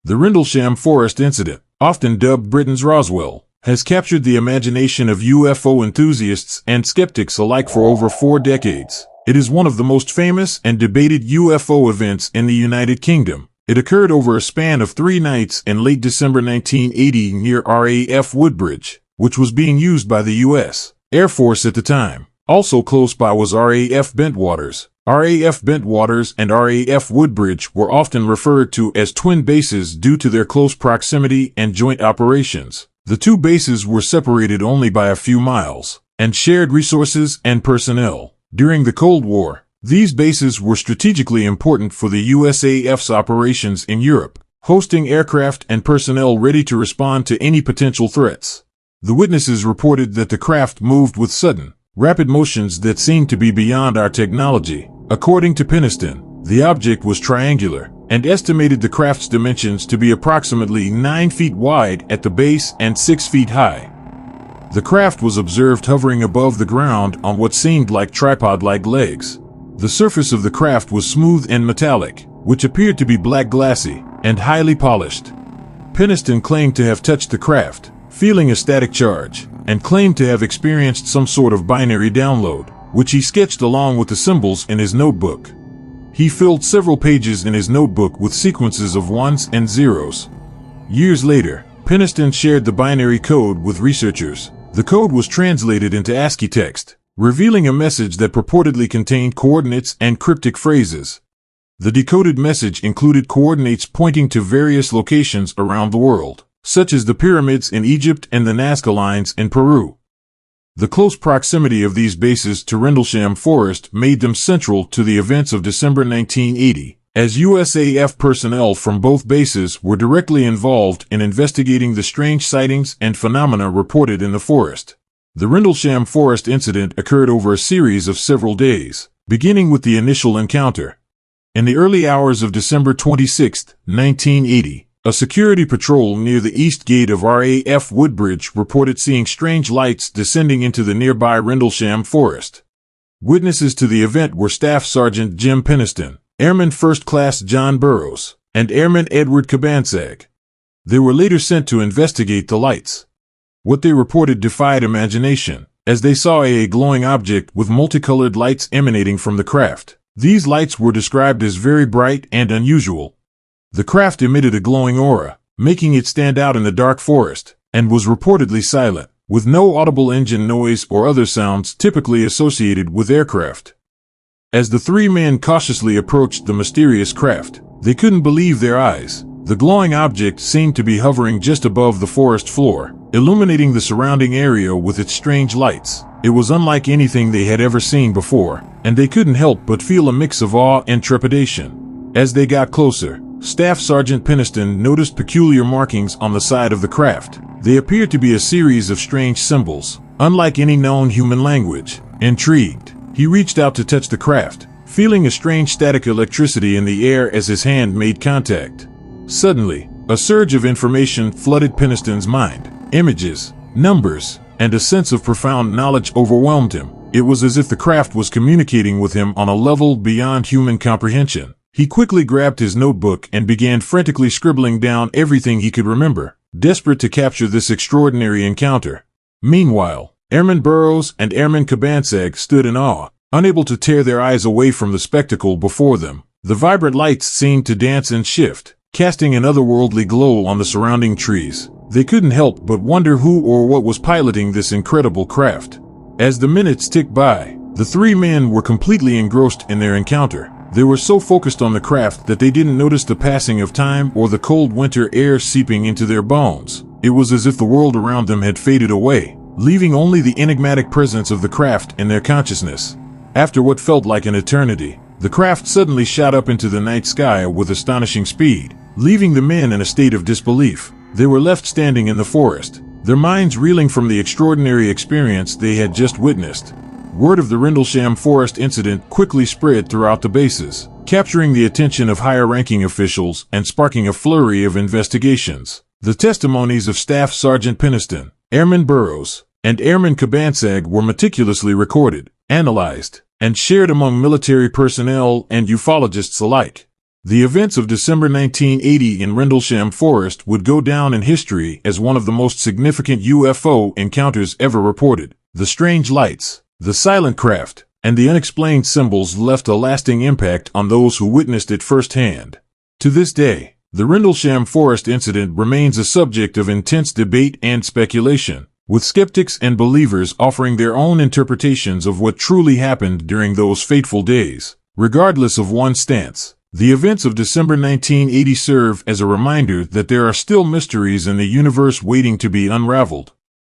The Rendlesham Forest Incident, often dubbed Britain's Roswell, has captured the imagination of UFO enthusiasts and skeptics alike for over 4 decades. It is one of the most famous and debated UFO events in the United Kingdom. It occurred over a span of 3 nights in late December 1980 near RAF Woodbridge, which was being used by the U.S. Air Force at the time. Also close by was RAF Bentwaters. RAF Bentwaters and RAF Woodbridge were often referred to as twin bases due to their close proximity and joint operations. The 2 bases were separated only by a few miles, and shared resources and personnel. During the Cold War, these bases were strategically important for the USAF's operations in Europe, hosting aircraft and personnel ready to respond to any potential threats. The witnesses reported that the craft moved with sudden, rapid motions that seemed to be beyond our technology. According to Peniston, the object was triangular, and estimated the craft's dimensions to be approximately 9 feet wide at the base and 6 feet high. The craft was observed hovering above the ground on what seemed like tripod-like legs. The surface of the craft was smooth and metallic, which appeared to be black glassy, and highly polished. Peniston claimed to have touched the craft, feeling a static charge, and claimed to have experienced some sort of binary download, which he sketched along with the symbols in his notebook. He filled several pages in his notebook with sequences of 1s and 0s. Years later, Peniston shared the binary code with researchers. The code was translated into ASCII text, revealing a message that purportedly contained coordinates and cryptic phrases. The decoded message included coordinates pointing to various locations around the world, such as the pyramids in Egypt and the Nazca Lines in Peru. The close proximity of these bases to Rendlesham Forest made them central to the events of December 1980, as USAF personnel from both bases were directly involved in investigating the strange sightings and phenomena reported in the forest. The Rendlesham Forest Incident occurred over a series of several days, beginning with the initial encounter. In the early hours of December 26, 1980, a security patrol near the east gate of RAF Woodbridge reported seeing strange lights descending into the nearby Rendlesham Forest. Witnesses to the event were Staff Sergeant Jim Peniston, Airman First Class John Burroughs, and Airman Edward Cabansag. They were later sent to investigate the lights. What they reported defied imagination, as they saw a glowing object with multicolored lights emanating from the craft. These lights were described as very bright and unusual. The craft emitted a glowing aura, making it stand out in the dark forest, and was reportedly silent, with no audible engine noise or other sounds typically associated with aircraft. As the 3 men cautiously approached the mysterious craft, they couldn't believe their eyes. The glowing object seemed to be hovering just above the forest floor, illuminating the surrounding area with its strange lights. It was unlike anything they had ever seen before, and they couldn't help but feel a mix of awe and trepidation. As they got closer, Staff Sergeant Peniston noticed peculiar markings on the side of the craft. They appeared to be a series of strange symbols, unlike any known human language. Intrigued, he reached out to touch the craft, feeling a strange static electricity in the air as his hand made contact. Suddenly, a surge of information flooded Peniston's mind. Images, numbers, and a sense of profound knowledge overwhelmed him. It was as if the craft was communicating with him on a level beyond human comprehension. He quickly grabbed his notebook and began frantically scribbling down everything he could remember, desperate to capture this extraordinary encounter. Meanwhile, Airman Burroughs and Airman Cabansag stood in awe, unable to tear their eyes away from the spectacle before them. The vibrant lights seemed to dance and shift, casting an otherworldly glow on the surrounding trees. They couldn't help but wonder who or what was piloting this incredible craft. As the minutes ticked by, the 3 men were completely engrossed in their encounter. They were so focused on the craft that they didn't notice the passing of time or the cold winter air seeping into their bones. It was as if the world around them had faded away, leaving only the enigmatic presence of the craft in their consciousness. After what felt like an eternity, the craft suddenly shot up into the night sky with astonishing speed, leaving the men in a state of disbelief. They were left standing in the forest, their minds reeling from the extraordinary experience they had just witnessed. Word of the Rendlesham Forest Incident quickly spread throughout the bases, capturing the attention of higher-ranking officials and sparking a flurry of investigations. The testimonies of Staff Sergeant Peniston, Airman Burroughs, and Airman Cabansag were meticulously recorded, analyzed, and shared among military personnel and ufologists alike. The events of December 1980 in Rendlesham Forest would go down in history as one of the most significant UFO encounters ever reported. The strange lights, the silent craft, and the unexplained symbols left a lasting impact on those who witnessed it firsthand. To this day, the Rendlesham Forest Incident remains a subject of intense debate and speculation, with skeptics and believers offering their own interpretations of what truly happened during those fateful days. Regardless of one's stance, the events of December 1980 serve as a reminder that there are still mysteries in the universe waiting to be unraveled.